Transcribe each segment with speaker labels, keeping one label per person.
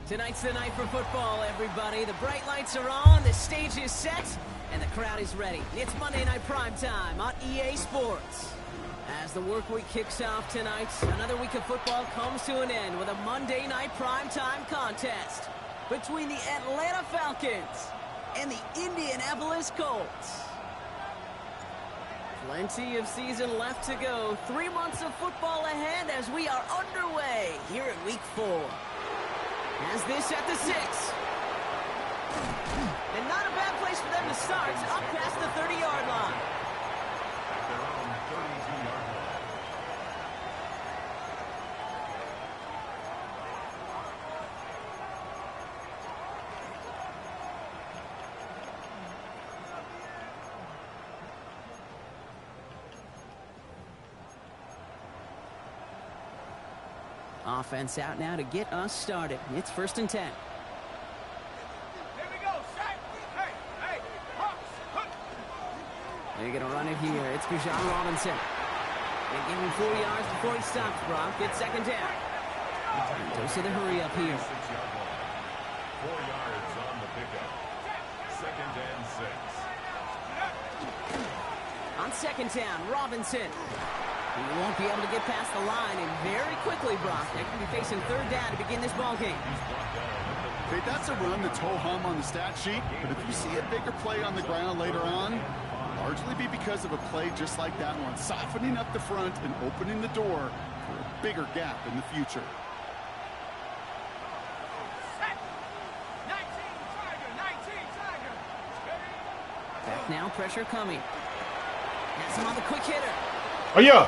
Speaker 1: Tonight's the night for football, everybody. The bright lights are on, the stage is set, and the crowd is ready. It's Monday Night Primetime on EA Sports. As the work week kicks off tonight, another week of football comes to an end with a Monday Night Primetime contest between the Atlanta Falcons and the Indianapolis Colts. Plenty of season left to go. 3 months of football ahead as we are underway here in Week 4. As this at the 6. And not a bad place for them to start, up past the 30-yard line.
Speaker 2: At their own 32-yard line.
Speaker 1: Offense out now to get us started. It's 1st and 10.
Speaker 3: Here we go, set. Hey,
Speaker 1: They're going to run it here. It's Bijan Robinson. They give him 4 yards before he stops, Brock. It's 2nd down. Goes to the hurry up here.
Speaker 2: 6-yard line. 4 yards on the pickup. 2nd and 6.
Speaker 1: On 2nd down, Robinson. He won't be able to get past the line, and very quickly, Brock, they could be facing 3rd down to begin this ball game.
Speaker 4: Okay, that's a run that's ho-hum on the stat sheet, but if you see a bigger play on the ground later on, largely be because of a play just like that one, softening up the front and opening the door for a bigger gap in the future.
Speaker 3: 19 Tiger.
Speaker 1: Back now, pressure coming. Has him on the quick hitter.
Speaker 5: Oh, yeah.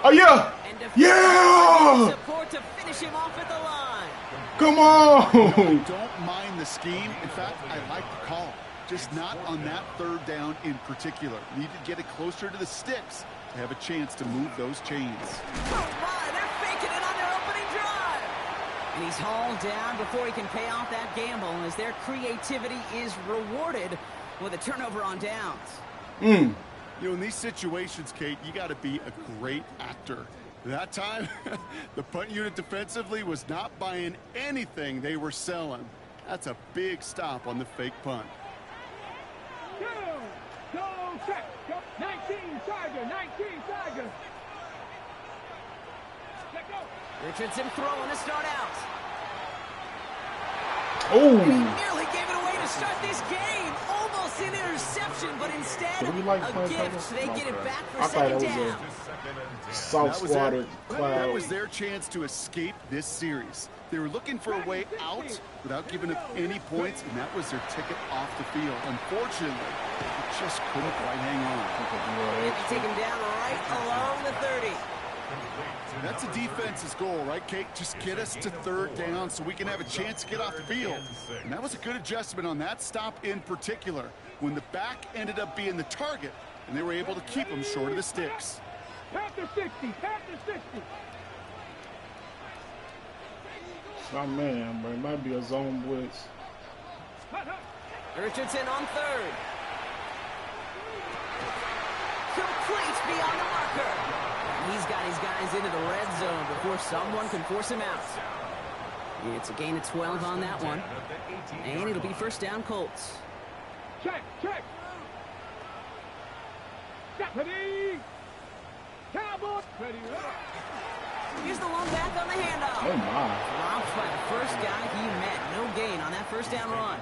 Speaker 5: Oh, yeah. Yeah.
Speaker 1: Support to finish him off at the line.
Speaker 5: Come on.
Speaker 4: I don't mind the scheme. In fact, I like the call. Just not on that 3rd down in particular. Need to get it closer to the sticks to have a chance to move those chains.
Speaker 1: Oh, my. They're faking it on their opening drive. And he's hauled down before he can pay off that gamble as their creativity is rewarded with a turnover on downs.
Speaker 4: You know, in these situations, Kate, you got to be a great actor. That time, the punt unit defensively was not buying anything they were selling. That's a big stop on the fake punt.
Speaker 3: Go, check. Go. 19 Tiger. Let go.
Speaker 1: Richardson throwing to start out.
Speaker 5: Oh.
Speaker 1: He nearly gave it away to start this game. Almost an interception, but instead a gift. They get it back for 2nd down.
Speaker 5: Soft-squatted cloud.
Speaker 4: That was their chance to escape this series. They were looking for a way out without giving up any points, and that was their ticket off the field. Unfortunately, they just couldn't quite hang on.
Speaker 1: They take him down right along the 30.
Speaker 4: That's the defense's goal, right, Kate? Just get us to 3rd down so we can have a chance to get off the field. And that was a good adjustment on that stop in particular, when the back ended up being the target, and they were able to keep him short of the sticks.
Speaker 3: Panther 60.
Speaker 5: Oh, man, but it might be a zone blitz.
Speaker 1: Richardson on 3rd. Complete beyond the marker. He's got his guys into the red zone before someone can force him out. It's a gain of 12 on that one. And it'll be 1st down Colts.
Speaker 3: Check. Ready. Cowboy. Ready.
Speaker 1: Here's the long back on the handoff.
Speaker 5: Oh, my.
Speaker 1: Dropped by the first guy he met. No gain on that 1st down run.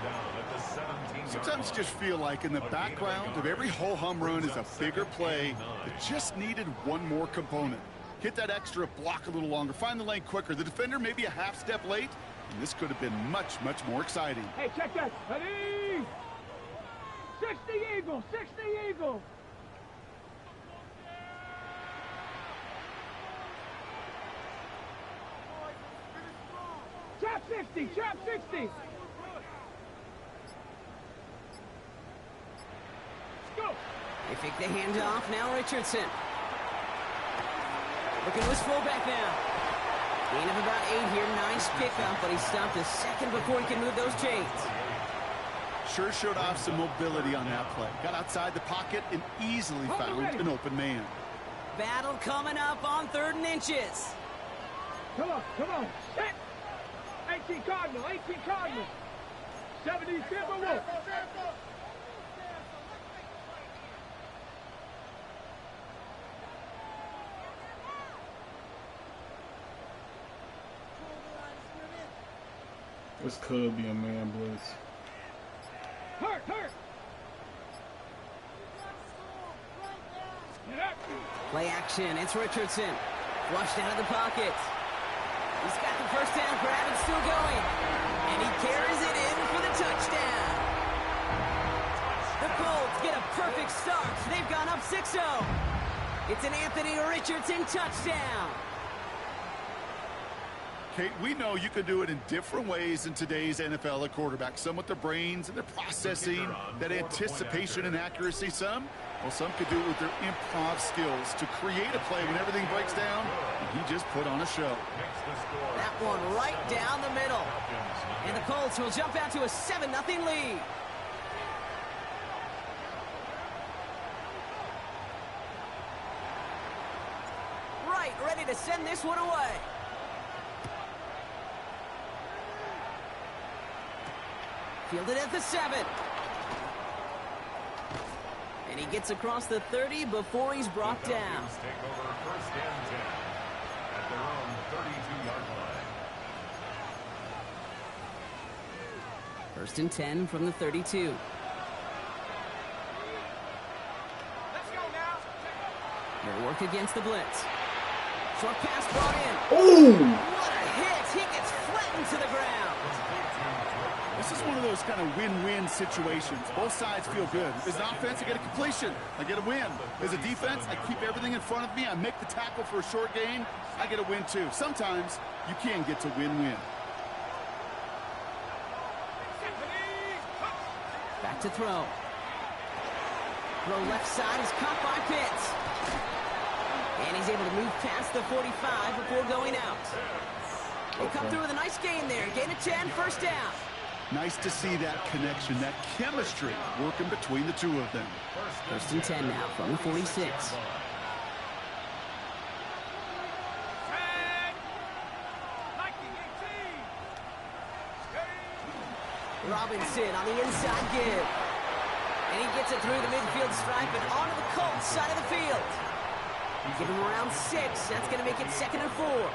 Speaker 4: Sometimes you just feel like in the background of every ho-hum run is a bigger play that just needed one more component. Hit that extra block a little longer, find the lane quicker. The defender maybe a half step late, and this could have been much, much more exciting.
Speaker 3: Hey, check that. Ready. 60 Eagle. Trap 60. Go.
Speaker 1: They fake the handoff. Now Richardson. Looking to his fullback now. Gain of about 8 here. Nice pickup, but he stopped a second before he can move those chains.
Speaker 4: Sure showed off some mobility on that play. Got outside the pocket and easily found an open man.
Speaker 1: Battle coming up on 3rd and inches.
Speaker 3: Come on. Set. Hey, 18 Cardinal, 18 Cardinal. 70 Timberwolves.
Speaker 5: This could be a man blitz.
Speaker 3: Hurt.
Speaker 1: Play action. It's Richardson. Flushed out of the pocket. He's got the first down grab and still going. And he carries it in for the touchdown. The Colts get a perfect start. They've gone up 6-0. It's an Anthony Richardson touchdown.
Speaker 4: Kate, we know you can do it in different ways in today's NFL at quarterback. Some with their brains and their processing, that anticipation and accuracy. Some could do it with their improv skills to create a play when everything breaks down. And he just put on a show.
Speaker 1: That one right down the middle. And the Colts will jump out to a 7-0 lead. Right, ready to send this one away. Fielded at the 7. And he gets across the 30 before he's brought down.
Speaker 2: Take over first and 10 at their own 32-yard line.
Speaker 1: First and 10 from the 32.
Speaker 3: Let's go now.
Speaker 1: They'll work against the blitz. Short pass brought in.
Speaker 5: Ooh!
Speaker 1: What a hit! He gets flattened to the ground.
Speaker 4: This is one of those kind of win-win situations. Both sides feel good. As an offense, I get a completion. I get a win. As a defense, I keep everything in front of me. I make the tackle for a short gain. I get a win, too. Sometimes you can get to win-win.
Speaker 1: Back to throw. Throw left side is caught by Pitts. And he's able to move past the 45 before going out. They come through with a nice gain there. Gain of 10, first down.
Speaker 4: Nice to see that connection, that chemistry working between the two of them.
Speaker 1: First and 10 now from the 46. Robinson on the inside give. And he gets it through the midfield stripe and onto the Colts side of the field. Give him around 6. That's going to make it 2nd and 4.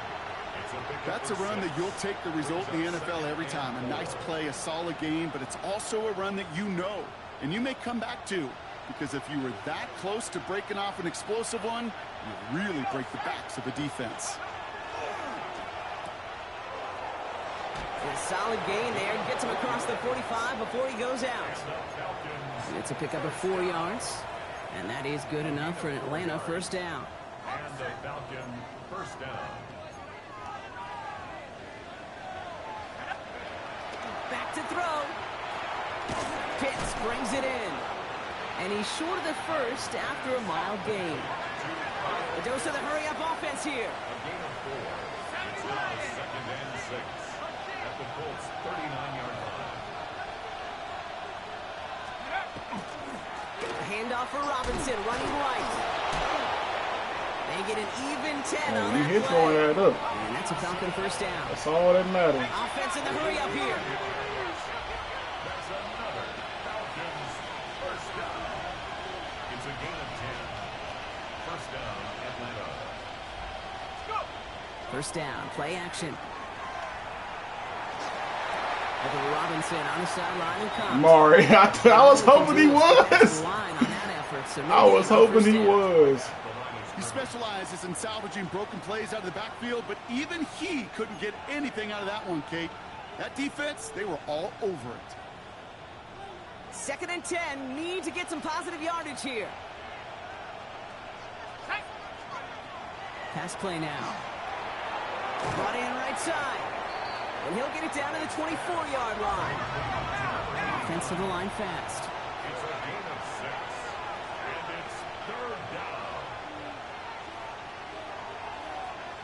Speaker 4: That's a run that you'll take the result in the NFL every time. A nice play, a solid game, but it's also a run that you know and you may come back to, because if you were that close to breaking off an explosive one, you really break the backs of the defense.
Speaker 1: A solid gain there. Gets him across the 45 before he goes out. It's a pickup of 4 yards, and that is good enough for an Atlanta first down.
Speaker 2: And the Falcon first down.
Speaker 1: Back to throw. Pitts brings it in. And he's short of the first after a mild gain. A dose of the hurry-up offense here.
Speaker 2: A gain of 4. It's now 2nd and 6 at the Colts 39-yard line.
Speaker 1: A handoff for Robinson, running right. They get an even 10 on
Speaker 5: You
Speaker 1: that
Speaker 5: hit throwing
Speaker 1: play.
Speaker 5: that up.
Speaker 1: And that's a Falcon first down.
Speaker 5: That's all that matters.
Speaker 1: Offense in the hurry-up here.
Speaker 2: That's another Falcons first down. It's a gain of 10. First down, Atlanta.
Speaker 1: First down, play action. Over Robinson on the sideline and comes.
Speaker 5: Mari, I was hoping he was.
Speaker 1: Line on that effort, so no
Speaker 5: I was
Speaker 1: gain on
Speaker 5: hoping
Speaker 1: first
Speaker 5: he
Speaker 1: down.
Speaker 5: was.
Speaker 4: He specializes in salvaging broken plays out of the backfield, but even he couldn't get anything out of that one, Kate. That defense, they were all over it.
Speaker 1: 2nd and 10, need to get some positive yardage here. Pass play now. Brought in right side. And he'll get it down to the 24-yard line. Offensive line fast.
Speaker 2: It's a gain of 6. And it's 3rd down.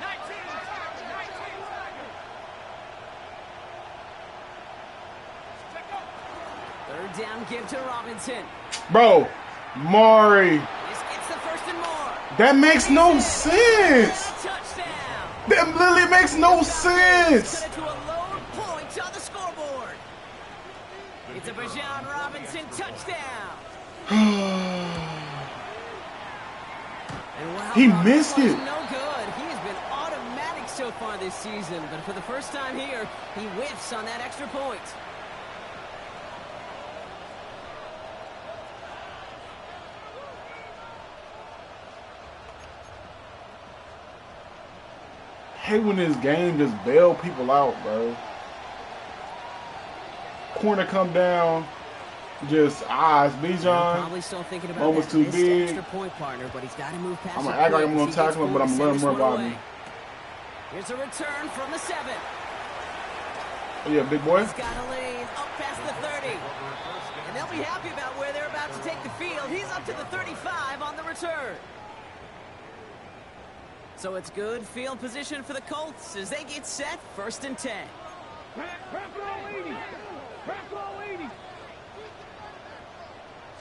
Speaker 3: 19.
Speaker 1: Third down, give to Robinson.
Speaker 5: Bro, Mari,
Speaker 1: This gets the first and more.
Speaker 5: that makes no sense.
Speaker 1: Touchdown.
Speaker 5: That literally makes no sense.
Speaker 1: Cut it to a low point It's a Bijan Robinson touchdown. And wow,
Speaker 5: He missed it.
Speaker 1: No good. He has been automatic so far this season, but for the first time here, he whiffs on that extra point.
Speaker 5: Hate when this game just bail people out, bro. Corner come down, just eyes. Bijan,
Speaker 1: Probably still thinking about
Speaker 5: almost
Speaker 1: that
Speaker 5: too big.
Speaker 1: extra point partner, but he's got to move past.
Speaker 5: I'm gonna act like I'm gonna tackle him, but I'm gonna let him run by me.
Speaker 1: Here's a return from the 7.
Speaker 5: Oh yeah, big boy.
Speaker 1: He's got a lane up past the 30, and they'll be happy about where they're about to take the field. He's up to the 35 on the return. So it's good field position for the Colts as they get set, 1st and 10.
Speaker 3: Crack ball 80. Crack ball 80.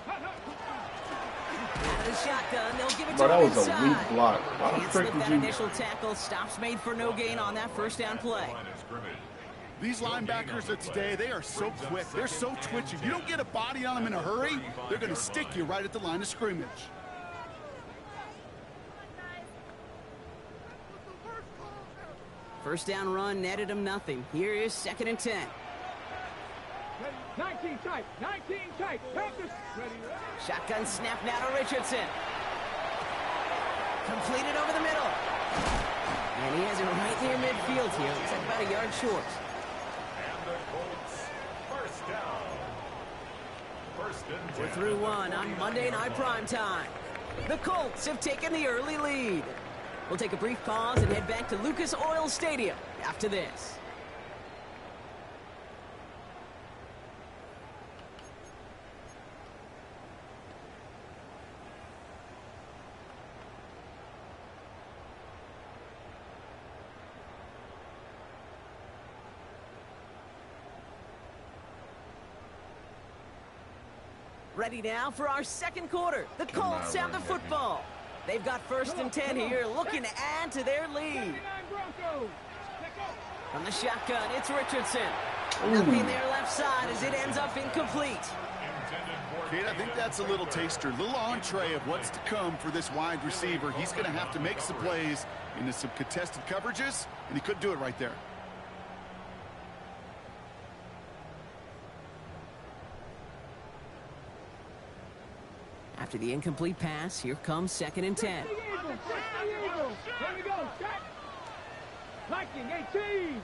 Speaker 1: Out of the shotgun, they'll give it
Speaker 5: Bro,
Speaker 1: to
Speaker 5: that
Speaker 1: him
Speaker 5: was a
Speaker 1: inside.
Speaker 5: weak block. Why the
Speaker 1: Can't
Speaker 5: frick
Speaker 1: slip
Speaker 5: did
Speaker 1: that
Speaker 5: you?
Speaker 1: initial tackle. Stops made for no gain on that 1st down play.
Speaker 4: These linebackers of today, they are so quick. They're so twitchy. If you don't get a body on them in a hurry, they're going to stick you right at the line of scrimmage.
Speaker 1: First down run netted him nothing. Here is 2nd and 10.
Speaker 3: 19 tight. 19 tight. Panthers. Ready.
Speaker 1: Shotgun snap now to Richardson. Completed over the middle. And he has it right near midfield here. Looks like about a yard short.
Speaker 2: And the Colts, 1st down. 1st and 10.
Speaker 1: We're through 1 on Monday Night Primetime. The Colts have taken the early lead. We'll take a brief pause and head back to Lucas Oil Stadium after this. Ready now for our 2nd quarter. The Colts have the football. They've got 1st and 10 here, looking to add to their lead. From the shotgun, it's Richardson. Nothing there left side as it ends up incomplete.
Speaker 4: Kate, I think that's a little taster, little entree of what's to come for this wide receiver. He's going to have to make some plays into some contested coverages, and he couldn't do it right there.
Speaker 1: After the incomplete pass, here comes 2nd and 10.
Speaker 3: Here we go. Check. Viking 18.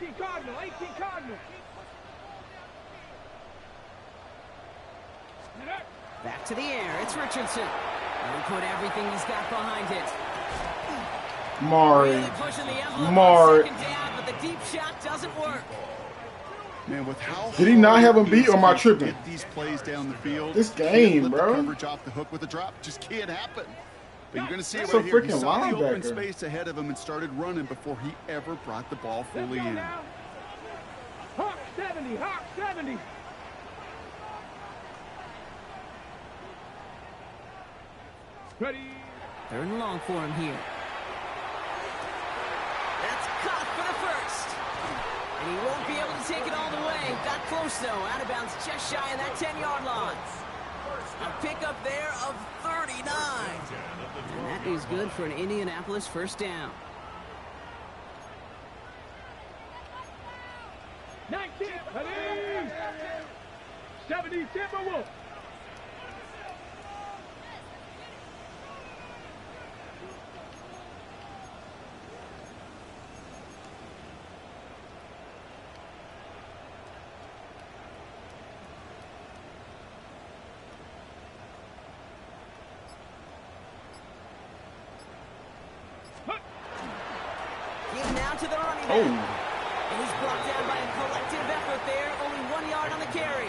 Speaker 3: 18 Cardinal. 18 Cardinal.
Speaker 1: Back to the air. It's Richardson. And he put everything he's got behind it.
Speaker 5: Mari.
Speaker 1: Really pushing the envelope
Speaker 5: Mari.
Speaker 1: on 2nd down, but the deep shot doesn't work.
Speaker 4: Man, with how
Speaker 5: Did he not have him
Speaker 4: hard it
Speaker 5: beat, or am I
Speaker 4: is to
Speaker 5: tripping?
Speaker 4: get these plays down the field?
Speaker 5: This
Speaker 4: Can't
Speaker 5: game,
Speaker 4: let the
Speaker 5: bro.
Speaker 4: coverage off the hook with a drop just can't happen. But you're going to see it
Speaker 5: That's a
Speaker 4: right here. He
Speaker 5: freaking
Speaker 4: saw the open
Speaker 5: linebacker.
Speaker 4: space ahead of him and started running before he ever brought the ball fully in.
Speaker 3: Hawk 70. Hawk 70. Ready.
Speaker 1: 3rd and long for him here. That's caught for the 1st. And he won't be able to take it all the way. Got close, though. Out of bounds just shy of that 10-yard line. A pickup there of 39. And that is good for an Indianapolis 1st down.
Speaker 3: 19. Ready. 70 Timberwolves.
Speaker 1: Give now to the running back.
Speaker 5: Oh.
Speaker 1: And he's brought down by a collective effort there. Only 1 yard on the carry.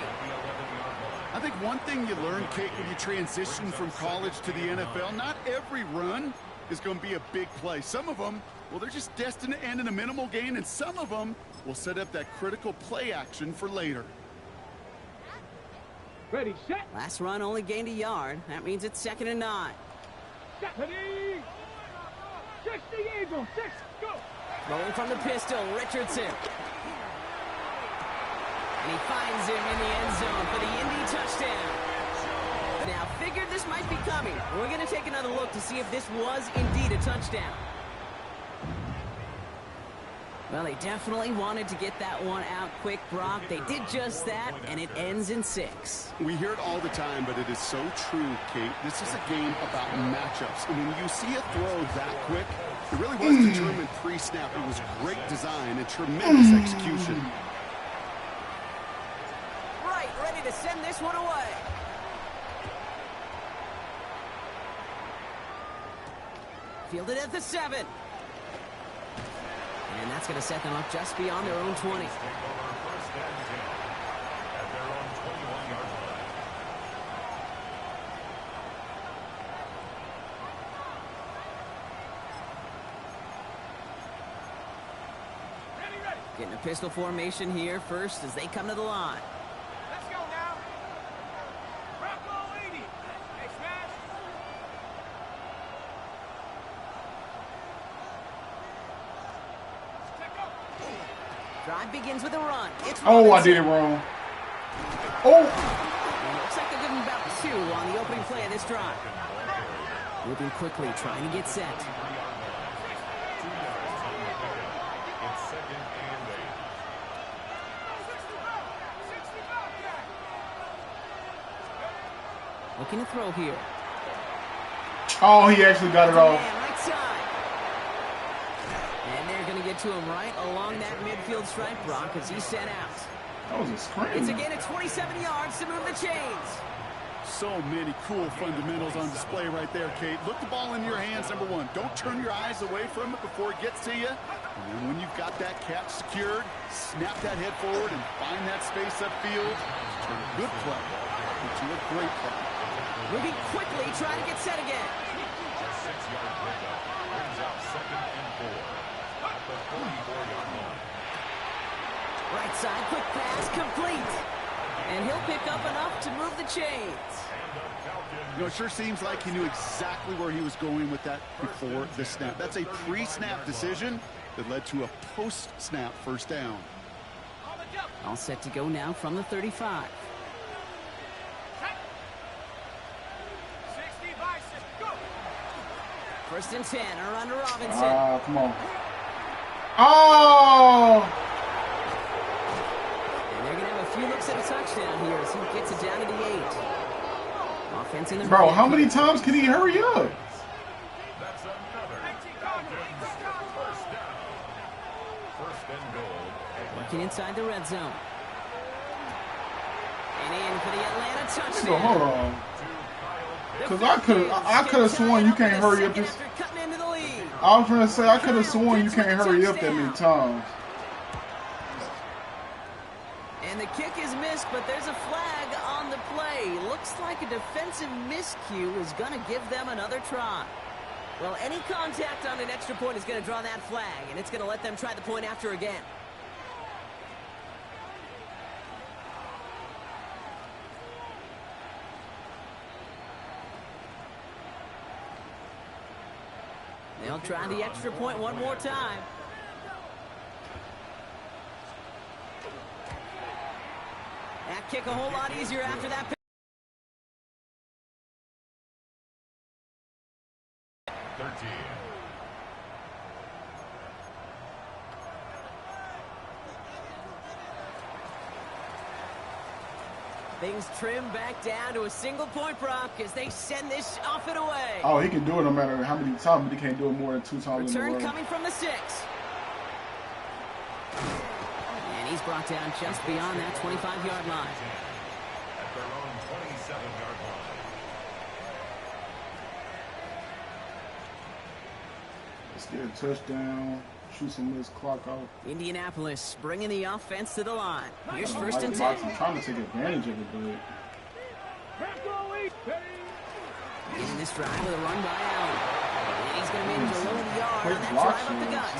Speaker 4: I think one thing you learn, Kate, when you transition from college to the NFL, not every run is going to be a big play. Some of them, well, they're just destined to end in a minimal gain, and some of them will set up that critical play action for later.
Speaker 3: Ready, set.
Speaker 1: Last run only gained a yard. That means it's 2nd and 9.
Speaker 3: Set. Ready. 60 Eagles. 6. Go.
Speaker 1: Rolling from the pistol, Richardson. And he finds him in the end zone for the Indy touchdown. Now, figured this might be coming. We're going to take another look to see if this was indeed a touchdown. Well, they definitely wanted to get that one out quick, Brock. They did just that, and it ends in 6.
Speaker 4: We hear it all the time, but it is so true, Kate. This is a game about matchups. And when you see a throw that quick, it really was determined pre-snap. It was great design and tremendous execution.
Speaker 1: Right, ready to send this one away. Fielded at the 7. And that's going to set them up just beyond their own 20. Getting a pistol formation here first as they come to the line.
Speaker 3: Let's go now. Bravo 80. Hey, smash.
Speaker 1: Drive begins with a run. It's
Speaker 5: Oh, I did it wrong. Oh!
Speaker 1: And it looks like they're giving about 2 on the opening play of this drive. Moving quickly, trying to get set. Looking to throw here.
Speaker 5: Oh, he actually got it off.
Speaker 1: Right side. And they're going to get to him right along that midfield stripe, Brock, as he's set out.
Speaker 5: That was a screen.
Speaker 1: It's a gain of 27 yards to move the chains.
Speaker 4: So many cool fundamentals on display right there, Kate. Look the ball in your hands, number one. Don't turn your eyes away from it before it gets to you. And then when you've got that catch secured, snap that head forward and find that space upfield. Turn a good play into a great play.
Speaker 1: Moving quickly, trying to get set again.
Speaker 2: A 6-yard pickup brings out 2nd and 4 at the 44-yard line.
Speaker 1: Right side, quick pass, complete. And he'll pick up enough to move the chains.
Speaker 4: You know, it sure seems like he knew exactly where he was going with that before the snap. That's a pre-snap decision that led to a post-snap first down.
Speaker 1: All set to go now from the 35.
Speaker 3: 60 by 6. Go.
Speaker 1: First and 10, around to Robinson.
Speaker 5: Come on. Oh!
Speaker 1: And they're going to have a few looks at a touchdown here as he gets it down to the 8. Offense in the
Speaker 5: Bro, how many times can he hurry up?
Speaker 2: That's another first down. First and goal.
Speaker 1: Working inside the red zone. And in for the Atlanta
Speaker 5: So,
Speaker 1: touchdown.
Speaker 5: hold on. Because I could have sworn you can't hurry up this.
Speaker 1: Cutting into the lead.
Speaker 5: I was going to say, I could have sworn you can't hurry up that many times.
Speaker 1: And the kick is missed, but there's a flag on the play. Looks like a defensive miscue is going to give them another try. Well, any contact on an extra point is going to draw that flag, and it's going to let them try the point after again. They'll try the extra point one more time. That kick a whole lot easier after that.
Speaker 2: 13.
Speaker 1: Things trim back down to a single point, Brock, as they send this off and away.
Speaker 5: Oh, he can do it no matter how many times, but he can't do it more than 2 times in a row.
Speaker 1: Return coming from the 6. And he's brought down just beyond that 25-yard line.
Speaker 2: At their own 27-yard line.
Speaker 5: Let's get a touchdown. Shoot some of this clock out.
Speaker 1: Indianapolis bringing the offense to the line. Here's
Speaker 5: I
Speaker 1: first
Speaker 5: like
Speaker 1: and
Speaker 5: the
Speaker 1: 10.
Speaker 5: box. I'm trying to take advantage of it, but
Speaker 3: Bravo 8.
Speaker 1: Beginning this drive with a run by Allen. And he's going to manage a low yard on that
Speaker 5: block
Speaker 1: drive up the
Speaker 5: shoes.
Speaker 1: gut.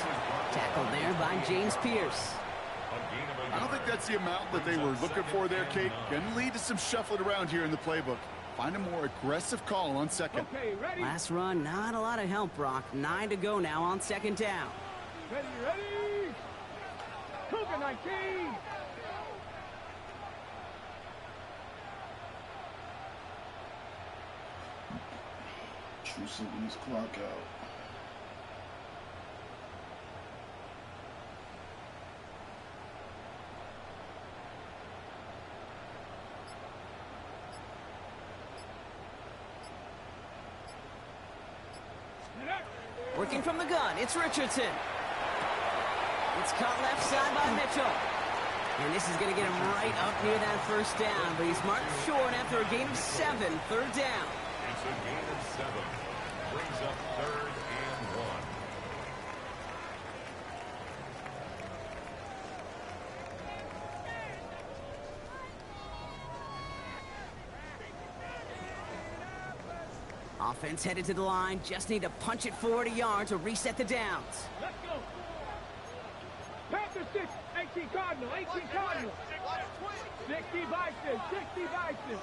Speaker 1: Tackled there by James Pierce.
Speaker 4: I don't think that's the amount that they were looking for there, Kate. Going to lead to some shuffling around here in the playbook. Find a more aggressive call on second.
Speaker 3: Okay, ready?
Speaker 1: Last run, not a lot of help, Brock. 9 to go now on second down.
Speaker 3: Ready, ready. Cougar 19.
Speaker 5: You sitting this clock out.
Speaker 1: Working from the gun, it's Richardson. It's caught left side by Mitchell. And this is going to get him right up near that first down, but he's marked short after a gain of 7, third down.
Speaker 2: It's a gain of 7. Brings up 3rd and 1.
Speaker 1: Offense headed to the line. Just need to punch it forward a yard to reset the downs.
Speaker 3: Let's go. Panther 6, 18 Cardinal, 18 Cardinal. 60 Bison, 60 Bison.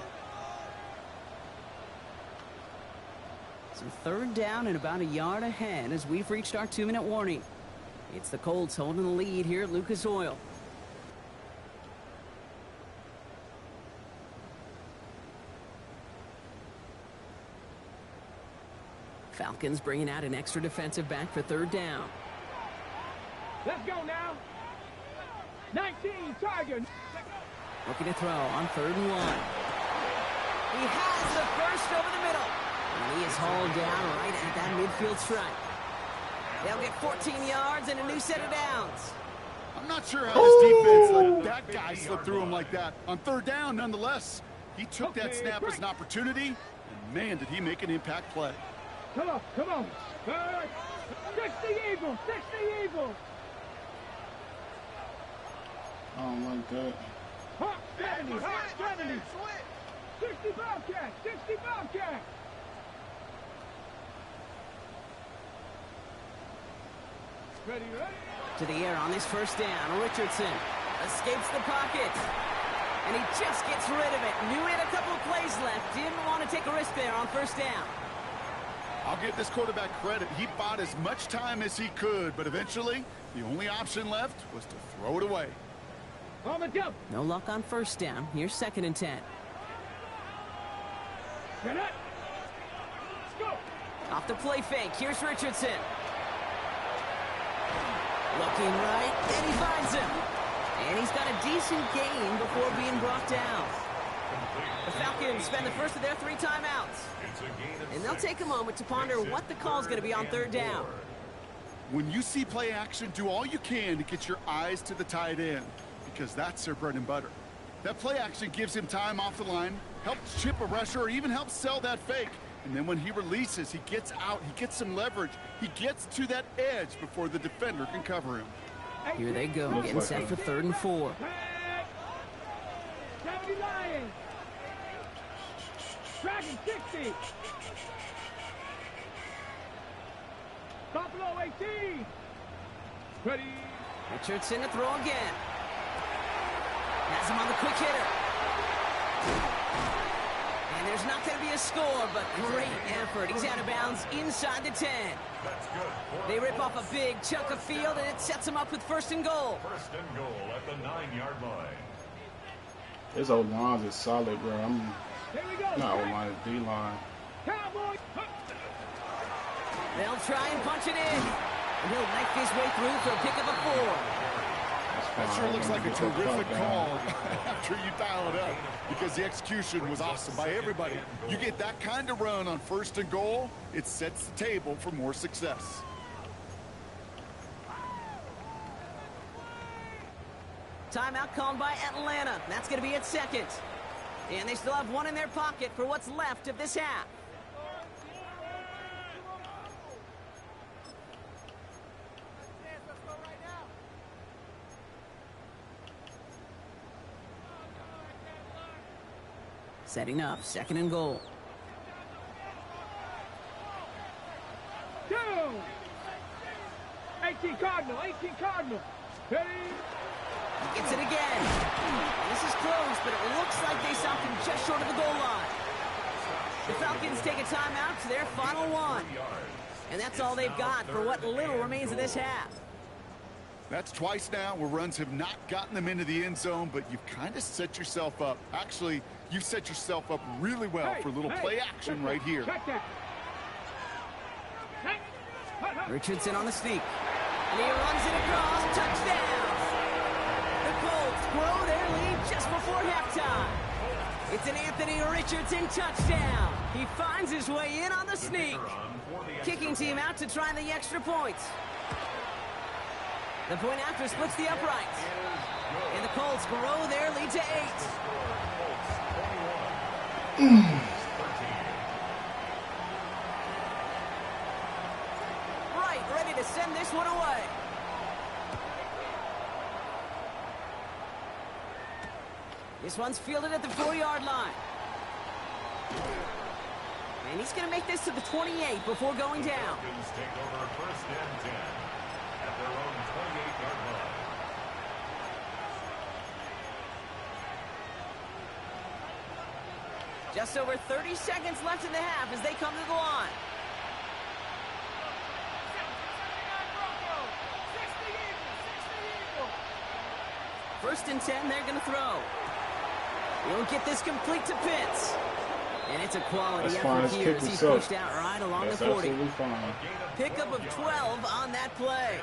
Speaker 1: So third down and about a yard ahead as we've reached our 2-minute warning. It's the Colts holding the lead here at Lucas Oil. Falcons bringing out an extra defensive back for third down.
Speaker 3: Let's go now. 19 Tiger.
Speaker 1: Looking to throw on 3rd and 1. He has the first over the middle. And he is hauled down right at that midfield stripe. They'll get 14 yards and a new set of downs.
Speaker 4: I'm not sure how this defense let that guy slip through him like that. On 3rd down, nonetheless, he took that snap as an opportunity, and man, did he make an impact play.
Speaker 3: Come on, come on. 60 Eagles, 60 Eagles.
Speaker 5: I don't like that.
Speaker 3: Hawk 70, Hawk 70. 60 Bobcat, 60 Bobcat. Ready, ready.
Speaker 1: To the air on this first down. Richardson escapes the pocket. And he just gets rid of it. Knew he had a couple of plays left. Didn't want to take a risk there on first down.
Speaker 4: I'll give this quarterback credit. He bought as much time as he could, but eventually, the only option left was to throw it away.
Speaker 3: On the jump.
Speaker 1: No luck on first down. Here's 2nd and 10.
Speaker 3: Get up. Let's go.
Speaker 1: Off the play fake. Here's Richardson. Looking right, and he finds him. And he's got a decent gain before being brought down. The Falcons spend the first of their 3 timeouts. And they'll take a moment to ponder what the call is going to be on 3rd down.
Speaker 4: When you see play action, do all you can to get your eyes to the tight end, because that's their bread and butter. That play action gives him time off the line, helps chip a rusher, or even helps sell that fake. And then when he releases, he gets out, he gets some leverage. He gets to that edge before the defender can cover him.
Speaker 1: Here they go, getting set for 3rd and 4.
Speaker 3: 70 Lions. Dragon 60. Buffalo 18. Ready.
Speaker 1: Richardson to throw again. Has him on the quick hitter. And there's not going to be a score, but great effort. He's out of bounds inside the 10.
Speaker 2: That's good.
Speaker 1: They rip off a big chunk of field, and it sets him up with 1st and goal.
Speaker 2: 1st and goal at the 9-yard line.
Speaker 5: This O-line is solid, bro.
Speaker 3: Here we go.
Speaker 5: Not O-line, it's D-line.
Speaker 3: Cowboys.
Speaker 1: They'll try and punch it in. And he'll make his way through for a pick of a 4.
Speaker 4: That sure looks like a terrific call after you dial it up, because the execution was awesome by everybody. You get that kind of run on 1st and goal, it sets the table for more success.
Speaker 1: Timeout called by Atlanta. That's going to be its 2nd. And they still have 1 in their pocket for what's left of this half. Setting up, 2nd and goal.
Speaker 3: 2. 18 Cardinal, 18 Cardinal. Ready.
Speaker 1: He gets it again. And this is close, but it looks like they stopped him just short of the goal line. The Falcons take a timeout to their final 1. And that's all they've got for what little remains of this half.
Speaker 4: That's twice now where runs have not gotten them into the end zone, but you've kind of set yourself up. Actually, you've set yourself up really well for a little play action right here.
Speaker 3: Check that.
Speaker 1: Richardson on the sneak. And he runs it across. Touchdown! The Colts grow their lead just before halftime. It's an Anthony Richardson touchdown. He finds his way in on the sneak. Kicking team out to try the extra points. The point after splits the uprights. And the Colts grow their lead to 8. Right, ready to send this one away. This one's fielded at the 4-yard line. And he's going to make this to the 28 before going down.
Speaker 2: Falcons take over first and 10 at their own 28-yard line.
Speaker 1: Just over 30 seconds left in the half as they come to the line. First and 10, they're going to throw. He'll get this complete to Pitts. And it's a quality effort here as he's pushed out right along the 40. Pickup of 12 on that play.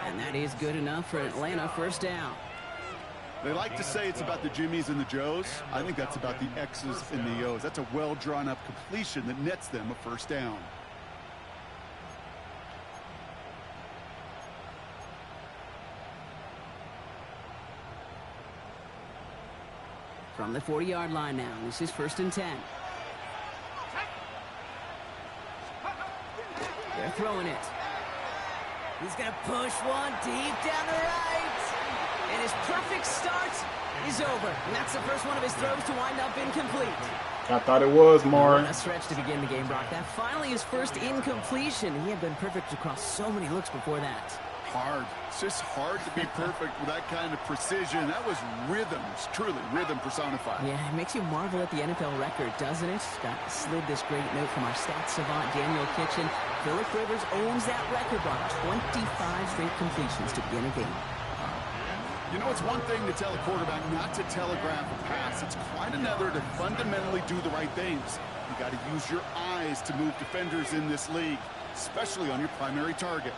Speaker 1: And that is good enough for Atlanta first down.
Speaker 4: They like to say it's about the Jimmies and the Joes. I think that's about the X's and the O's. That's a well-drawn-up completion that nets them a first down.
Speaker 1: From the 40-yard line now, this is first and 10. They're throwing it. He's going to push one deep down the right. And his perfect start is over. And that's the first one of his throws to wind up incomplete.
Speaker 5: I thought it was, Maury.
Speaker 1: A stretch to begin the game, Brock. That finally his first incompletion. He had been perfect across so many looks before that.
Speaker 4: Hard. It's just hard to be perfect with that kind of precision. That was rhythm. It's truly rhythm personified.
Speaker 1: Yeah, it makes you marvel at the NFL record, doesn't it? Got slid this great note from our stats savant, Daniel Kitchen. Phillip Rivers owns that record, Brock. 25 straight completions to begin a game.
Speaker 4: You know, it's one thing to tell a quarterback not to telegraph a pass. It's quite another to fundamentally do the right things. You got to use your eyes to move defenders in this league, especially on your primary target.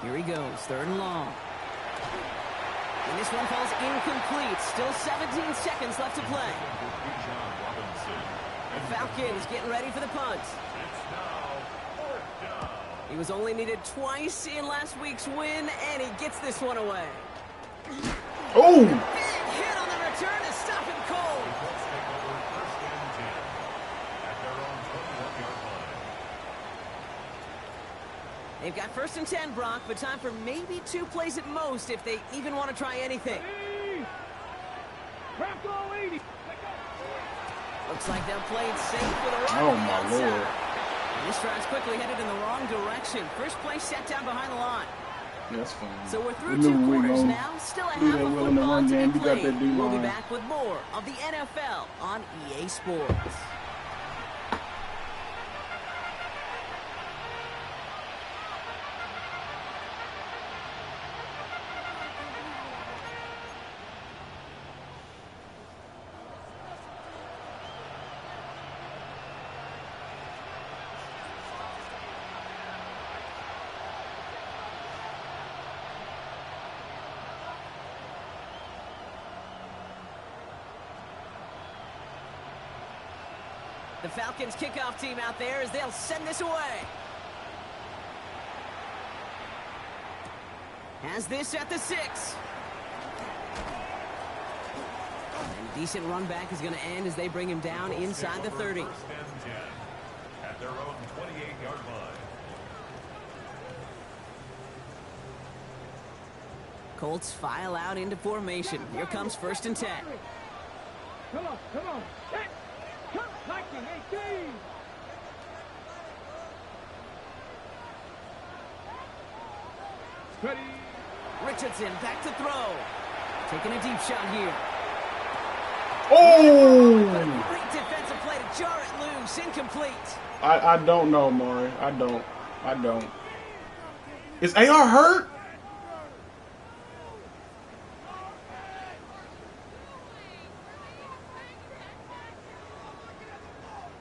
Speaker 1: Here he goes, third and long. And this one falls incomplete. Still 17 seconds left to play. The Falcons getting ready for the punt. He was only needed twice in last week's win, and he gets this one away.
Speaker 5: Oh!
Speaker 1: Big hit on the return to stop him cold. They've got first and 10, Brock, but time for maybe 2 plays at most if they even want to try anything. Looks like they'll play it safe with a run on the outside.
Speaker 5: Lord.
Speaker 1: This drive's quickly headed in the wrong direction. First play set down behind the line.
Speaker 5: Yeah, that's fine.
Speaker 1: So we're through 2 quarters now. Still a half of football to be played. We'll be back with more of the NFL on EA Sports. The Falcons kickoff team out there as they'll send this away. Has this at the 6. And a decent run back is going to end as they bring him down inside the 30.
Speaker 2: First and 10 at their own 28-yard line.
Speaker 1: Colts file out into formation. Here comes first and 10.
Speaker 3: Come on, come on. Hit. Come, 1918. Ready.
Speaker 1: Richardson back to throw. Taking a deep shot here.
Speaker 5: Oh!
Speaker 1: Great defensive play to jar it loose. Incomplete.
Speaker 5: I don't know, Maury. I don't. Is AR hurt?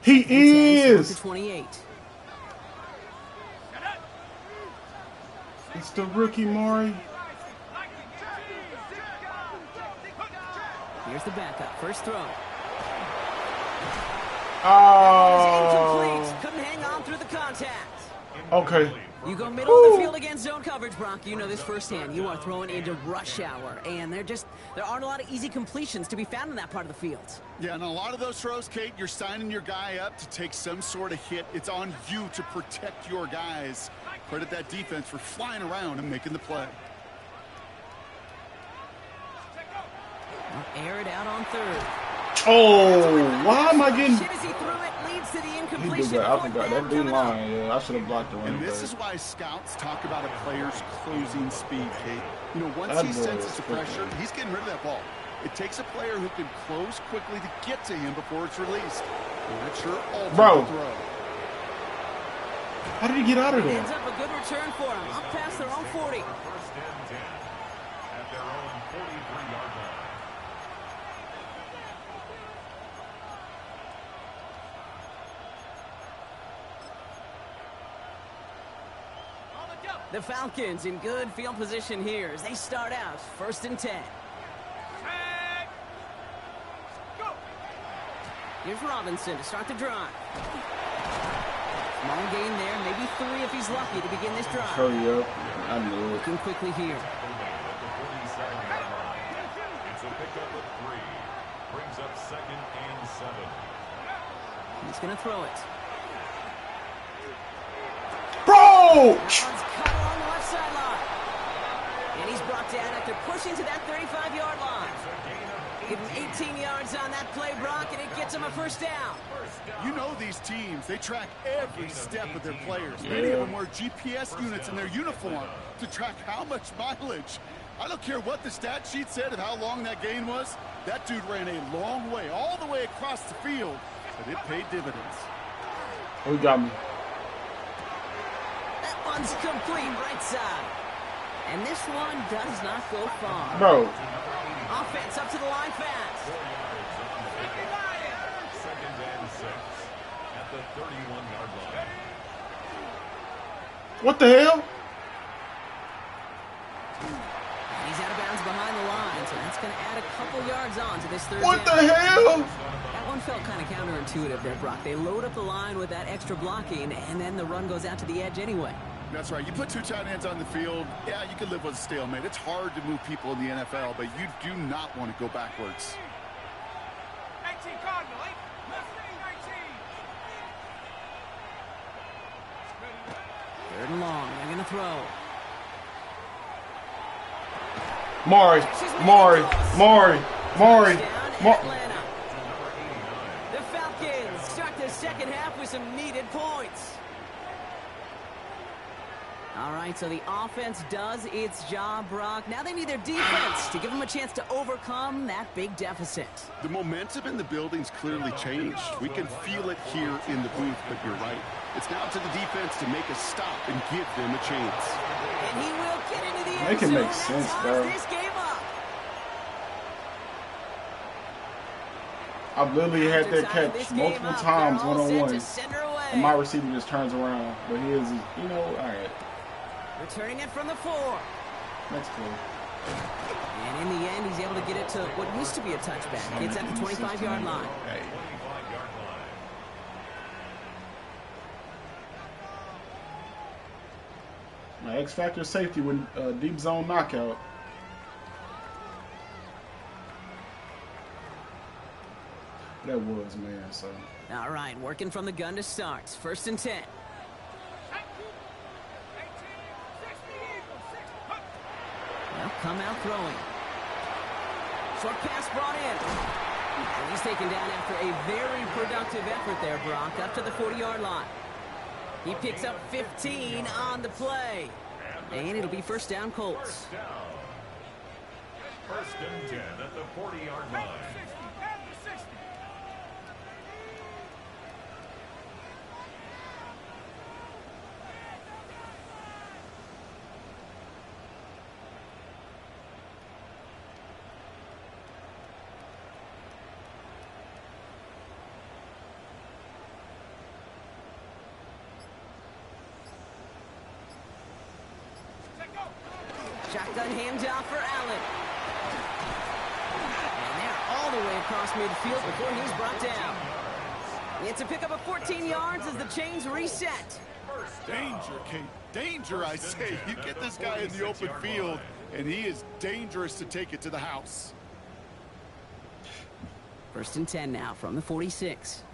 Speaker 5: He is.
Speaker 1: 28.
Speaker 5: It's the rookie, Maury.
Speaker 1: Here's the backup. First throw.
Speaker 5: Oh.
Speaker 1: Incomplete. Couldn't hang on through the contact.
Speaker 5: Okay.
Speaker 1: You go middle of the field against zone coverage, Brock. You know this firsthand. You are throwing into rush hour, and there aren't a lot of easy completions to be found in that part of the field.
Speaker 4: Yeah, and a lot of those throws, Kate, you're signing your guy up to take some sort of hit. It's on you to protect your guys. Credit that defense for flying around and making the play.
Speaker 1: Air it out on third.
Speaker 5: Oh, why am I getting...
Speaker 1: Shit as he threw it leads to the
Speaker 5: He
Speaker 1: incompletion.
Speaker 5: did that. I forgot. That D line, yeah, I should have blocked the run.
Speaker 4: And this is why scouts talk about a player's closing speed, Kate. You know, once he senses the pressure, he's getting rid of that ball. It takes a player who can close quickly to get to him before it's released. And that's your ultimate throw.
Speaker 5: How did he get out of there?
Speaker 1: Ends up a good return for him. Up past their own 40.
Speaker 2: First and 10 at their own 43-yard line.
Speaker 1: The Falcons in good field position here as they start out first and 10. Here's Robinson to start the drive. Small gain there, maybe 3 if he's lucky to begin this drive.
Speaker 5: Hurry up. I knew it.
Speaker 1: Looking quickly here.
Speaker 2: It's a pickup of 3. Brings up second and 7.
Speaker 1: He's going to throw it.
Speaker 5: Bro!
Speaker 1: That one's cut along the left sideline. And he's brought down after pushing to that 35-yard line. Give him 18 yards on that play, Brock, and it gets him a first down.
Speaker 4: You know these teams, they track every step of their players. Many of them wear GPS units in their uniform to track how much mileage. I don't care what the stat sheet said of how long that gain was. That dude ran a long way, all the way across the field, but it paid dividends.
Speaker 5: Who got me?
Speaker 1: That one's complete right side. And this one does not go far.
Speaker 5: Bro.
Speaker 1: Offense up to the line fast.
Speaker 2: Second and 6 at the 31-yard line.
Speaker 5: What the hell?
Speaker 1: And he's out of bounds behind the line, so that's going to add a couple yards on to this third
Speaker 5: What
Speaker 1: down.
Speaker 5: the hell?
Speaker 1: That one felt kind of counterintuitive there, Brock. They load up the line with that extra blocking, and then the run goes out to the edge anyway.
Speaker 4: That's right. You put 2 tight ends on the field, yeah, you can live with a stalemate. It's hard to move people in the NFL, but you do not want to go backwards.
Speaker 3: 19 Cardinal, 8, left 19.
Speaker 1: Third and long. They're going to throw.
Speaker 5: Maury.
Speaker 1: Atlanta. The Falcons start the second half with some needed points. All right, so the offense does its job, Brock. Now they need their defense to give them a chance to overcome that big deficit.
Speaker 4: The momentum in the building's clearly changed. We can feel it here in the booth, but you're right. It's now to the defense to make a stop and give them a chance.
Speaker 1: And he will get into the end
Speaker 5: Make it
Speaker 1: zone.
Speaker 5: make sense,
Speaker 1: That
Speaker 5: bro.
Speaker 1: ties this game up.
Speaker 5: I've literally had that catch multiple times one-on-one. And my receiver just turns around. But he is, you know, all right.
Speaker 1: Returning it from the 4.
Speaker 5: Next play.
Speaker 1: And in the end, he's able to get it to what used to be a touchback. It's at the 25-yard line.
Speaker 5: Hey.
Speaker 2: 25-yard line.
Speaker 5: My X factor safety with deep zone knockout. That was, man. So.
Speaker 1: All right, working from the gun to start. First and 10. Well, come out throwing. Short pass brought in. And he's taken down after a very productive effort there, Brock, up to the 40-yard line. He picks up 15 on the play. And it'll be first down, Colts.
Speaker 2: First and 10 at the 40-yard line.
Speaker 1: Shotgun handoff for Allen. And they're all the way across midfield before he's brought down. It's a pickup of 14 yards as the chains reset.
Speaker 4: Danger, Kate. Danger, I say. You get this guy in the open field, and he is dangerous to take it to the house.
Speaker 1: 1st and 10 now from the 46.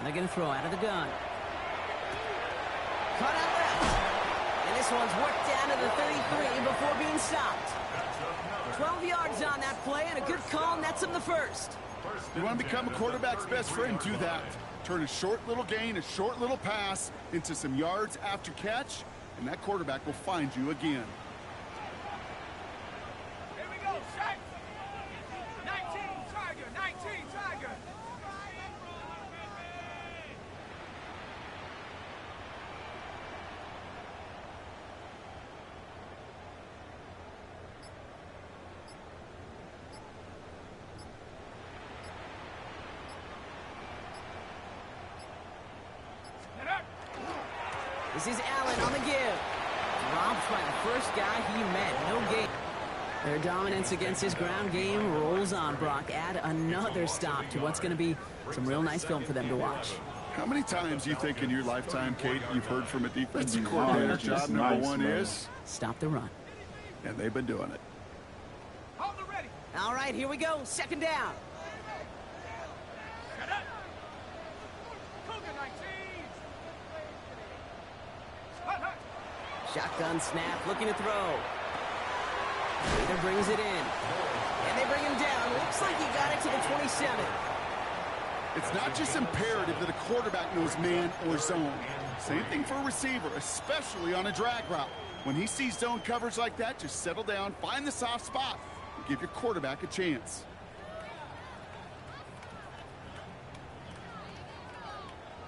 Speaker 1: They're going to throw out of the gun. Cut out left. And this one's worked down to the 33 before being stopped. 12 yards on that play, and a good call nets him the first.
Speaker 4: You want to become a quarterback's best friend, do that. Turn a short little gain, a short little pass into some yards after catch, and that quarterback will find you again.
Speaker 3: Here we go, set. 19 Tiger, 19 Tiger.
Speaker 1: This is Allen on the give. Dropped by the first guy he met. No gain. Their dominance against his ground game rolls on, Brock. Add another stop to what's going to be some real nice film for them to watch.
Speaker 4: How many times do you think in your lifetime, Kate, you've heard from a defensive coordinator, job number one is?
Speaker 1: Stop the run.
Speaker 4: And they've been doing it.
Speaker 3: Hold it ready.
Speaker 1: All right, here we go. 2nd down.
Speaker 3: Set up. Cougar 19.
Speaker 1: Shotgun snap, looking to throw. Either brings it in. And they bring him down. Looks like he got it to the 27.
Speaker 4: It's not just imperative that a quarterback knows man or zone. Same thing for a receiver, especially on a drag route. When he sees zone coverage like that, just settle down, find the soft spot, and give your quarterback a chance.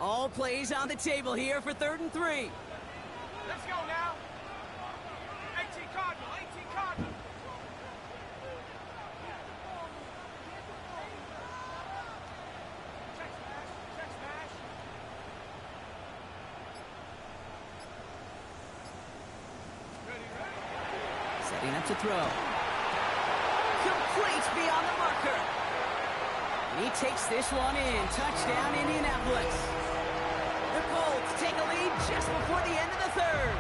Speaker 1: All plays on the table here for 3rd and 3.
Speaker 3: Let's go now. 18 Cardinal, 18 Cardinal. Check smash, check smash. Ready, ready.
Speaker 1: Setting up to throw. Complete beyond the marker. And he takes this one in. Touchdown, Indianapolis. The Colts take a lead just before the end of the 3rd.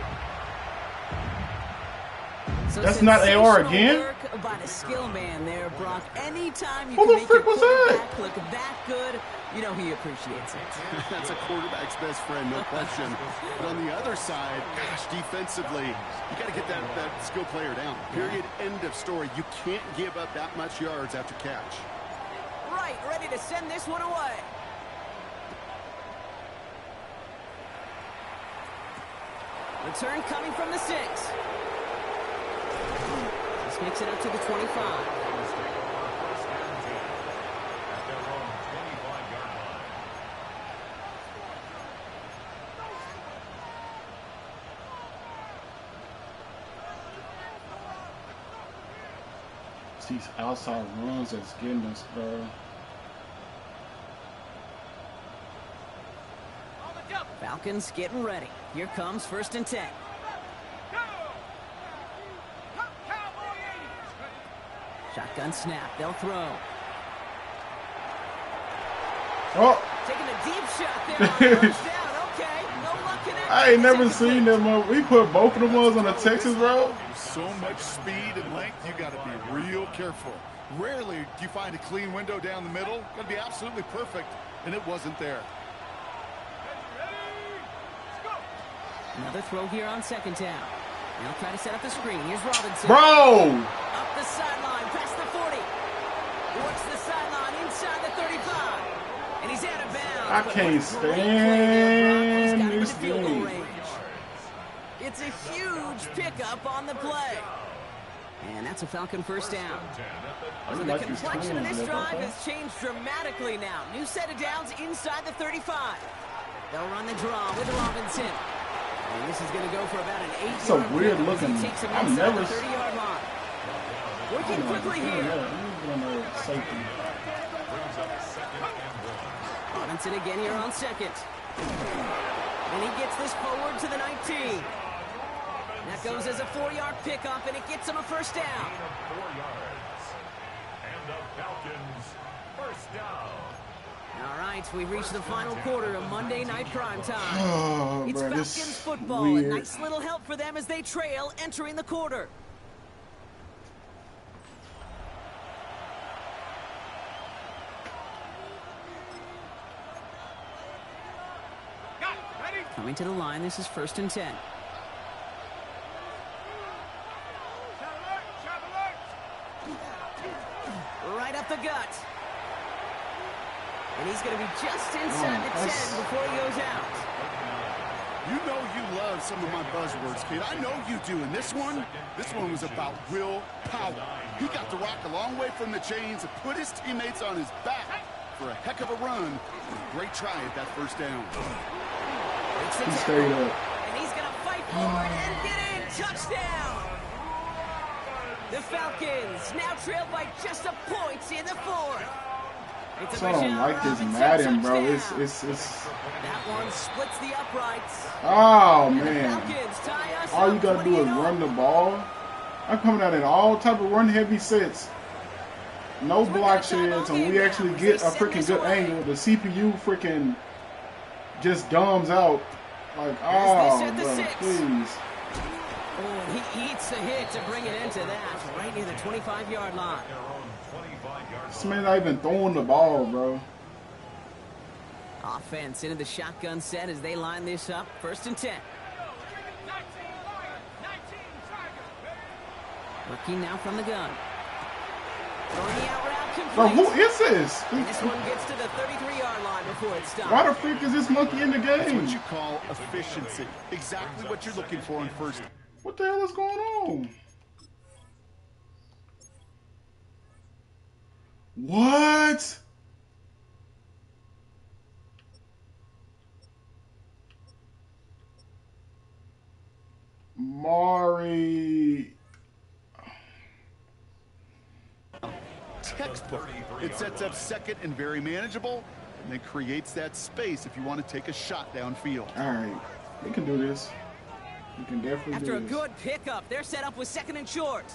Speaker 1: So
Speaker 5: that's not AR again?
Speaker 1: Work by the skill man there, Brock. Anytime you
Speaker 5: Who
Speaker 1: can
Speaker 5: the
Speaker 1: make
Speaker 5: frick
Speaker 1: your
Speaker 5: was that?
Speaker 1: quarterback look that good, you know he appreciates it.
Speaker 4: That's a quarterback's best friend, no question. But on the other side, gosh, defensively, you got to get that skill player down. Period, end of story. You can't give up that much yards after catch.
Speaker 1: Right, ready to send this one away. Return coming from the 6. This makes it up to the 25.
Speaker 5: These outside runs that's getting us, bro.
Speaker 1: Falcons getting ready. Here comes 1st and 10. Shotgun snap. They'll throw.
Speaker 5: Oh.
Speaker 1: Taking a deep shot there. On first down. Okay. No luck connected.
Speaker 5: I ain't never seen them. We put both of them ones on the Texas road.
Speaker 4: So much speed and length, you got to be real careful. Rarely do you find a clean window down the middle. Got to be absolutely perfect, and it wasn't there.
Speaker 1: Another throw here on 2nd down. They'll try to set up the screen. Here's Robinson.
Speaker 5: Bro!
Speaker 1: Up the sideline, past the 40. Works the sideline inside the 35. And he's out of bounds.
Speaker 5: I can't stand this game.
Speaker 1: It's a huge pickup on the play. And that's a Falcon first down. So the complexion of this drive has changed dramatically now. New set of downs inside the 35. They'll run the draw with Robinson. And this is going to go for about an 8-yard.
Speaker 5: It's a weird looking. I've never.
Speaker 1: 30-yard line. Working quickly here.
Speaker 5: Safety.
Speaker 1: Robinson again here on second. And he gets this forward to the 19. That goes as a 4-yard pickup, and it gets him a first down.
Speaker 2: 4 yards. And the Falcons first down.
Speaker 1: All right, we've reached the final quarter of Monday Night Prime Time.
Speaker 5: Oh,
Speaker 1: It's
Speaker 5: bro,
Speaker 1: Falcons football.
Speaker 5: weird.
Speaker 1: A nice little help for them as they trail entering the quarter. Coming to the line, this is 1st and 10. Right up the gut. And he's going to be just inside the 10 before he goes out.
Speaker 4: You know you love some of my buzzwords, kid. I know you do. And this one was about will power. He got the rock a long way from the chains and put his teammates on his back for a heck of a run. And a great try at that first down.
Speaker 5: He stayed up.
Speaker 1: And he's going to fight forward and get in. Touchdown. The Falcons now trail by just a point in the 4th. It's
Speaker 5: I don't like this Madden, bro. It's
Speaker 1: that one splits the uprights.
Speaker 5: Oh man!
Speaker 1: Falcons tie us
Speaker 5: All you
Speaker 1: up
Speaker 5: gotta do is run the ball. I'm coming out in all type of run heavy sets. No block sheds, and we actually get a freaking good angle. The CPU freaking just dumbs out. Like, oh, bro, please.
Speaker 1: Oh, he eats the hit to bring it into that, right near the 25-yard line.
Speaker 5: This man not even throwing the ball, bro.
Speaker 1: Offense into the shotgun set as they line this up. 1st and 10. Working now from the gun. Throwing the out route complete.
Speaker 5: Bro, who is this?
Speaker 1: And this one gets to the 33-yard line before it's stopped.
Speaker 5: Why the freak is this monkey in the
Speaker 4: That's
Speaker 5: game?
Speaker 4: what you call efficiency. Exactly what you're looking for in first.
Speaker 5: What the hell is going on? What? Mari.
Speaker 4: Textbook. It sets up second and very manageable, and then creates that space if you want to take a shot downfield.
Speaker 5: All right, we can do this. We can definitely
Speaker 1: After
Speaker 5: do
Speaker 1: a
Speaker 5: this.
Speaker 1: good pickup, they're set up with 2nd and short.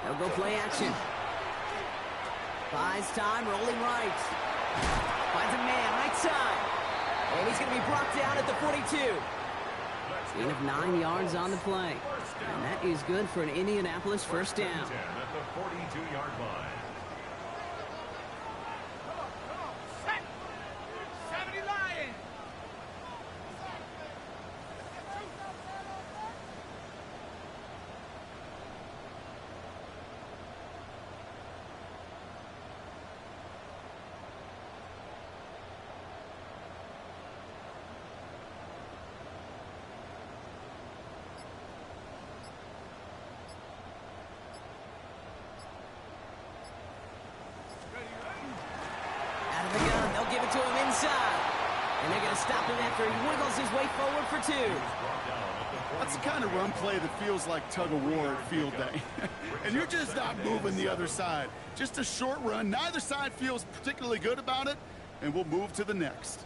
Speaker 1: They'll go play action. Buys time, rolling right. Finds a man, right side. And he's going to be brought down at the 42. Gain of 9 yards on the play. And that is good for an Indianapolis first down.
Speaker 2: At the 42-yard line.
Speaker 1: Give it to him inside. And they're going to stop him after he wiggles his way forward for 2.
Speaker 4: That's the kind of run play that feels like tug-of-war at field day. And you're just not moving the other side. Just a short run. Neither side feels particularly good about it, and we'll move to the next.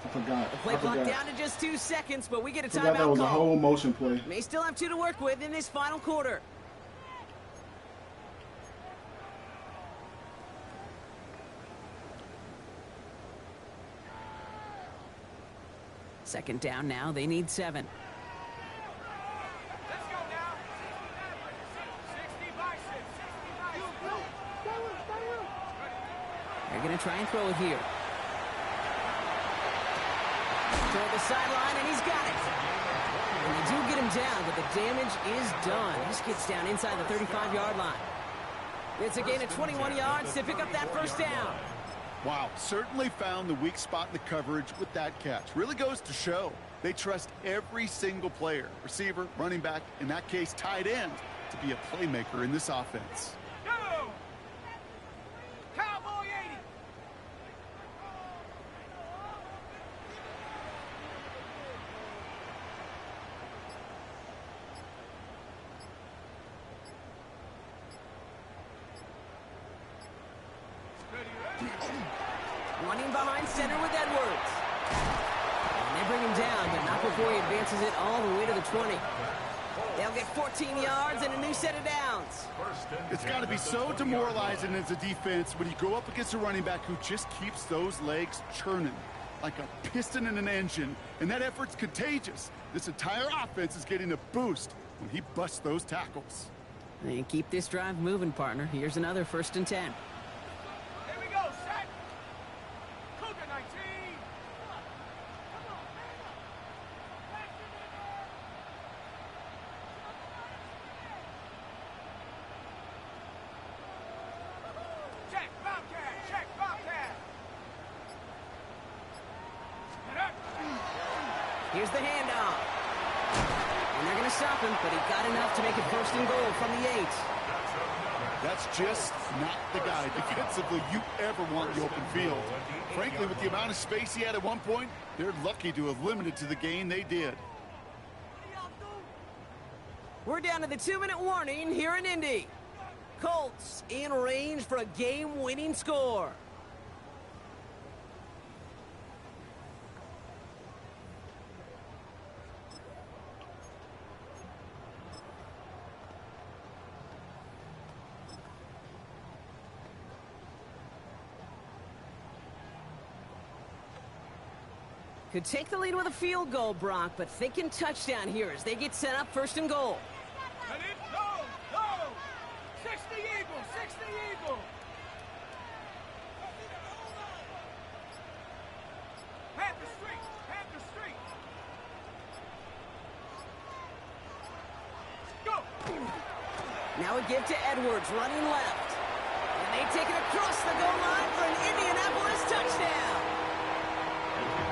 Speaker 5: I forgot.
Speaker 1: The play clock down to just 2 seconds, but we get a
Speaker 5: Forgot
Speaker 1: timeout
Speaker 5: that was a
Speaker 1: call.
Speaker 5: whole motion play.
Speaker 1: May still have 2 to work with in this final quarter. Second down now. They need 7.
Speaker 3: Let's go now. 60 by 6. 60 by 6.
Speaker 1: They're going to try and throw it here. Toward the sideline, and he's got it. And they do get him down, but the damage is done. He gets down inside the 35-yard line. It's a gain of 21 yards to pick up that first down.
Speaker 4: Wow, certainly found the weak spot in the coverage with that catch. Really goes to show they trust every single player, receiver, running back, in that case, tight end, to be a playmaker in this offense.
Speaker 3: Go! Cowboy 80.
Speaker 1: Running behind center with Edwards. And they bring him down, but not before he advances it all the way to the 20. They'll get 14 yards and a new set of downs.
Speaker 4: It's got to be so demoralizing as a defense when you go up against a running back who just keeps those legs churning like a piston in an engine, and that effort's contagious. This entire offense is getting a boost when he busts those tackles.
Speaker 1: And keep this drive moving, partner. Here's another 1st and 10.
Speaker 3: Here we go, set. Cougar 19. Check, Bobcat, check, Bobcat.
Speaker 1: Here's the handoff. And they're going to stop him, but he got enough to make it 1st and goal from the 8.
Speaker 4: That's just not the guy defensively you ever want in the open field. Frankly, with the amount of space he had at one point, they're lucky to have limited to the gain they did.
Speaker 1: We're down to the 2-minute warning here in Indy. Colts in range for a game-winning score. Could take the lead with a field goal, Brock, but thinking touchdown here as they get set up 1st and goal.
Speaker 3: Let it go, go. 60 Eagle, 60 Eagle. Panther Street, Panther Street. Go.
Speaker 1: Now a give to Edwards, running left. And they take it across the goal line for an Indianapolis touchdown.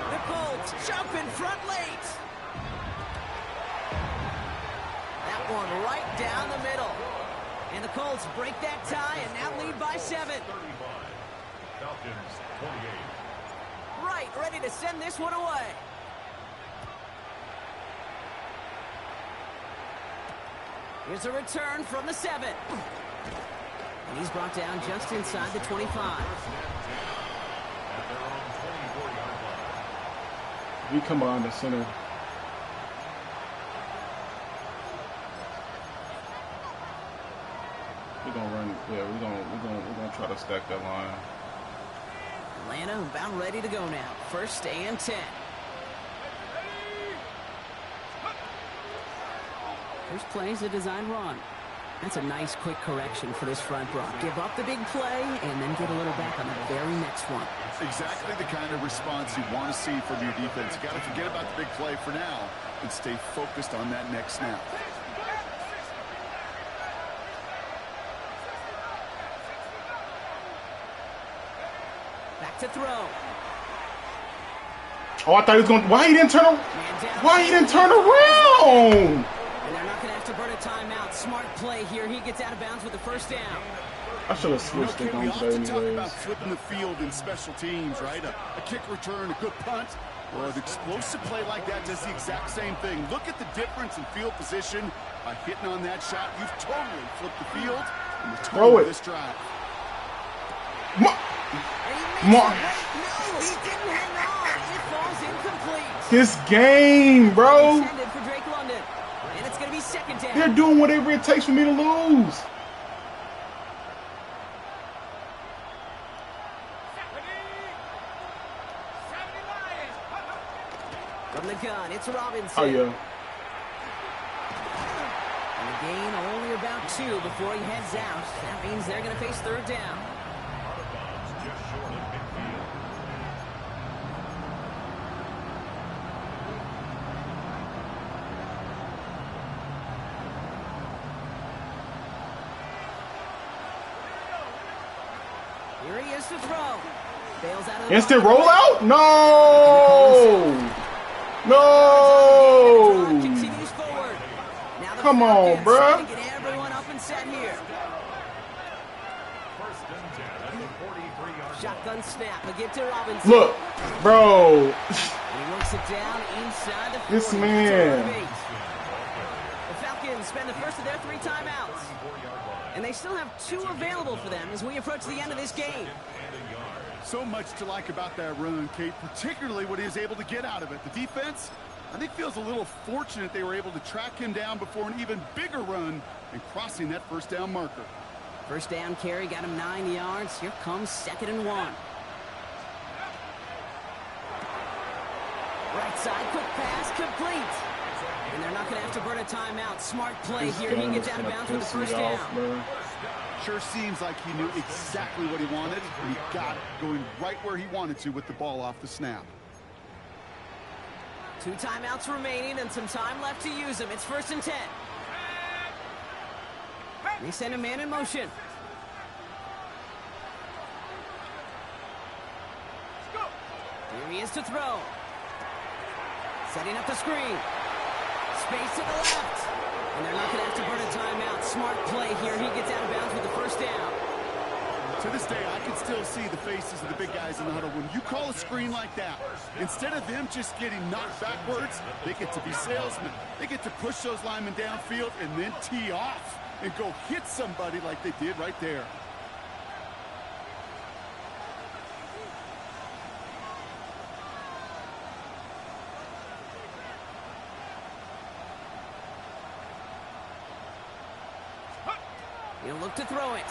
Speaker 1: The Colts jump in front late. That one right down the middle. And the Colts break that tie and now lead by 7.
Speaker 2: 35. Falcons 28.
Speaker 1: Right, ready to send this one away. Here's a return from the 7. And he's brought down just inside the 25.
Speaker 5: We come on the center. We're gonna run. Yeah, we're gonna try to stack that line.
Speaker 1: Atlanta about ready to go now. 1st and 10. First play is a design run. That's a nice quick correction for this front, Brock. Give up the big play and then get a little back on the very next one.
Speaker 4: Exactly the kind of response you want to see from your defense. You got to forget about the big play for now and stay focused on that next snap.
Speaker 1: Back to throw.
Speaker 5: Oh, I thought he was going. Why he didn't turn? Why he didn't turn around?
Speaker 1: And they're not going to have to burn a timeout. Smart play here. He gets out of bounds with the 1st down.
Speaker 5: I should have switched it
Speaker 4: We
Speaker 5: on today
Speaker 4: often talk about
Speaker 5: anyways.
Speaker 4: flipping the field in special teams, right? A kick return, a good punt. Well, an explosive play like that does the exact same thing. Look at the difference in field position by hitting on that shot. You've totally flipped the field in the
Speaker 5: Throw
Speaker 4: tone
Speaker 5: it.
Speaker 4: of this drive.
Speaker 1: And he makes it. No, he didn't hang on. It falls incomplete.
Speaker 5: His game, bro.
Speaker 1: Intended for Drake London. And it's going to be 2nd down.
Speaker 5: They're doing whatever it takes for me to lose.
Speaker 1: From the gun, it's Robinson.
Speaker 5: Oh, yeah.
Speaker 1: And the gain only about 2 before he heads out. That means they're going to face third down.
Speaker 2: Just short of midfield.
Speaker 1: Here he is to throw. Bails out of the
Speaker 5: Instant
Speaker 1: pocket.
Speaker 5: rollout? No! No!
Speaker 1: Continues forward. Now the
Speaker 5: Come on,
Speaker 1: Falcons trying
Speaker 5: bruh.
Speaker 1: to get everyone up and set here.
Speaker 2: First and 10 at the 43-yard
Speaker 1: Shotgun snap. A give to Robinson.
Speaker 5: Look, bro.
Speaker 1: And he works it down inside the 40.
Speaker 5: This man.
Speaker 1: The Falcons spend the first of their 3 timeouts. And they still have 2 available for them as we approach the end of this game.
Speaker 4: So much to like about that run, Kate, particularly what he was able to get out of it. The defense, I think, feels a little fortunate they were able to track him down before an even bigger run and crossing that first down marker.
Speaker 1: First down carry got him 9 yards. Here comes 2nd and 1. Right side, quick pass, complete. And they're not going to have to burn a timeout. Smart play
Speaker 5: This
Speaker 1: here.
Speaker 5: guy
Speaker 1: He gets
Speaker 5: was
Speaker 1: out of
Speaker 5: gonna
Speaker 1: bounds with the
Speaker 5: piss me
Speaker 1: first
Speaker 5: off,
Speaker 1: down.
Speaker 5: bro.
Speaker 4: Sure seems like he knew exactly what he wanted, and he got it, going right where he wanted to with the ball off the snap.
Speaker 1: 2 timeouts remaining and some time left to use them. It's 1st and 10. They send a man in motion. Here he is to throw. Setting up the screen. Space to the left. And they're not going to have to burn a timeout. Smart play here. He gets out of bounds with the first down.
Speaker 4: To this day, I can still see the faces of the big guys in the huddle. When you call a screen like that, instead of them just getting knocked backwards, they get to be salesmen. They get to push those linemen downfield and then tee off and go hit somebody like they did right there.
Speaker 1: He'll look to throw it.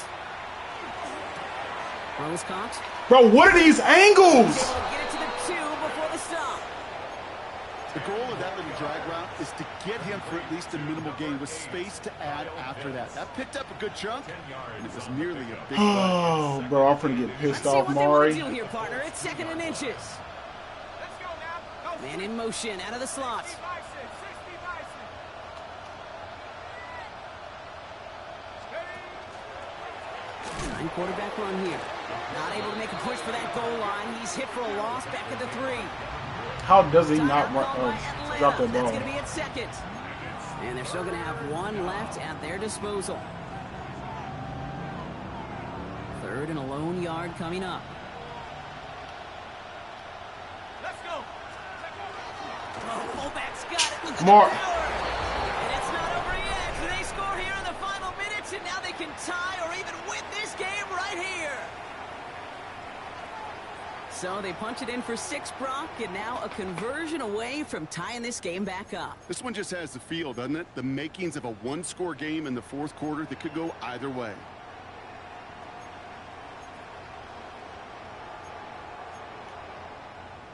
Speaker 1: Throws caught.
Speaker 5: Bro, what are these angles?
Speaker 1: Get it to the 2 before the stop.
Speaker 4: The goal of that little drag route is to get him for at least a minimal gain with space to add after that. That picked up a good chunk, and it was nearly a big play.
Speaker 5: Oh, bro, I'm finna get pissed off,
Speaker 1: See what they want
Speaker 5: Mari.
Speaker 1: to do here, partner. It's 2nd and inches. Man in motion, out of the slot. Nine quarterback run here. Not able to make a push for that goal line. He's hit for a loss back at the 3.
Speaker 5: How does he not
Speaker 1: Timeout called by
Speaker 5: drop
Speaker 1: Atlanta.
Speaker 5: that
Speaker 1: That's
Speaker 5: ball?
Speaker 1: going to be at 2nd. And they're still going to have 1 left at their disposal. 3rd and a lone yard coming up.
Speaker 3: Let's go.
Speaker 1: Oh, fullback's got it. Look at
Speaker 5: More.
Speaker 1: the power. And it's not over yet. They score here in the final minutes, and now they can tie or even win this game right here. So they punch it in for 6, Brock, and now a conversion away from tying this game back up.
Speaker 4: This one just has the feel, doesn't it? The makings of a one-score game in the 4th quarter that could go either way.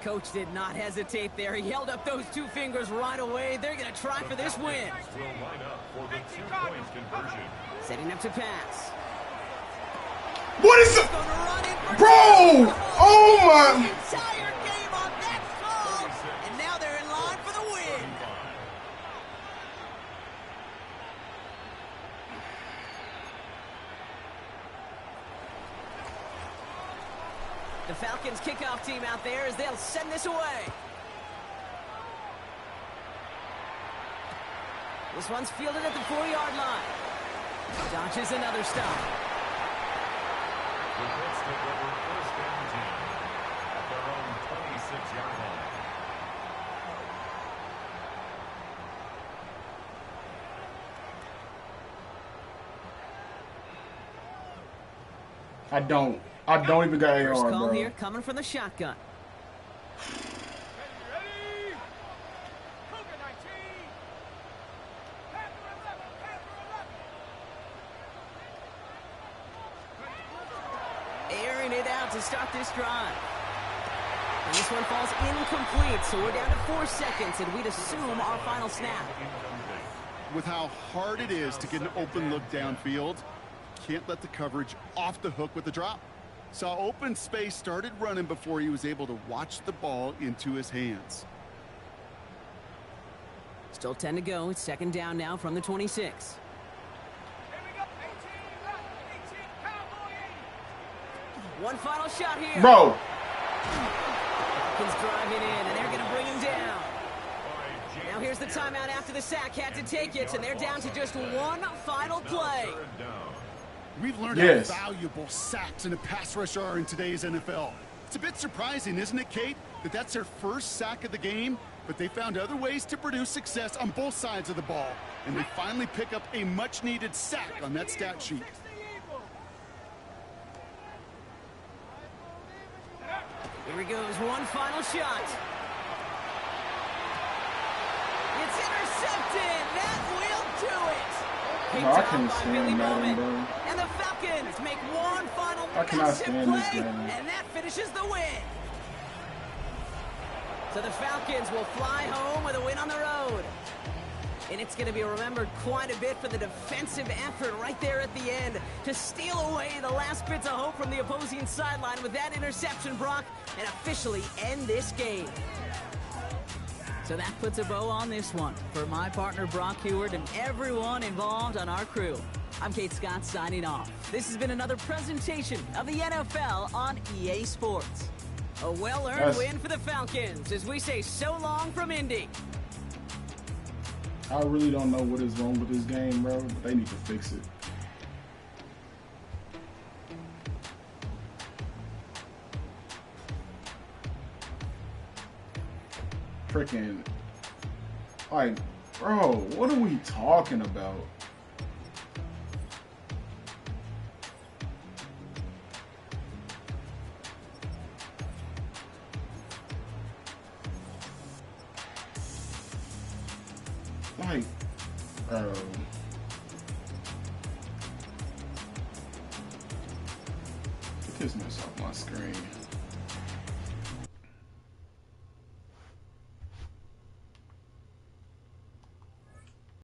Speaker 1: Coach did not hesitate there. He held up those 2 fingers right away. They're going to try for this win.
Speaker 2: will line up for the 2-point conversion.
Speaker 1: Setting up to pass.
Speaker 5: What is it?
Speaker 1: Going to run in for
Speaker 5: Bro! Oh my!
Speaker 1: entire game on that call, and now they're in line for the win. The Falcons kickoff team out there as they'll send this away. This one's fielded at the 4-yard line. Dodges another stop.
Speaker 2: The Colts take over 1st and 10 at their own 26-yard line.
Speaker 5: I don't even got
Speaker 1: First
Speaker 5: AR,
Speaker 1: call
Speaker 5: bro.
Speaker 1: here coming from the shotgun.
Speaker 3: Ready? Cougar 19. Panther 11. Panther 11.
Speaker 1: Airing it out to start this drive. And this one falls incomplete, so we're down to 4 seconds, and we'd assume our final snap.
Speaker 4: With how hard it is to get an open look downfield, can't let the coverage off the hook with the drop. Saw open space, started running before he was able to watch the ball into his hands.
Speaker 1: Still 10 to go. It's second down now from the 26. One final shot here.
Speaker 5: Bro.
Speaker 1: Falcons driving in, and they're going to bring him down. Now here's the timeout after the sack. Had to take it, and they're down to just one final play.
Speaker 4: We've learned
Speaker 5: Yes.
Speaker 4: how valuable sacks in a pass rush are in today's NFL. It's a bit surprising, isn't it, Kate, that that's their first sack of the game, but they found other ways to produce success on both sides of the ball, and they finally pick up a much-needed sack on that stat sheet.
Speaker 1: Here he goes, one final shot. It's intercepted. That will do it.
Speaker 5: No, I can't stand Madden, bro.
Speaker 1: And the Falcons make one final
Speaker 5: I cannot
Speaker 1: massive
Speaker 5: stand this
Speaker 1: play,
Speaker 5: game.
Speaker 1: and that finishes the win. So the Falcons will fly home with a win on the road. And it's going to be remembered quite a bit for the defensive effort right there at the end to steal away the last bits of hope from the opposing sideline with that interception, Brock, and officially end this game. So that puts a bow on this one. For my partner, Brock Heward, and everyone involved on our crew, I'm Kate Scott signing off. This has been another presentation of the NFL on EA Sports. A well-earned win for the Falcons as we say so long from Indy.
Speaker 5: I really don't know what is wrong with this game, bro, but they need to fix it. Freaking, like, bro, what are we talking about? Like, bro. Get this mess off my screen.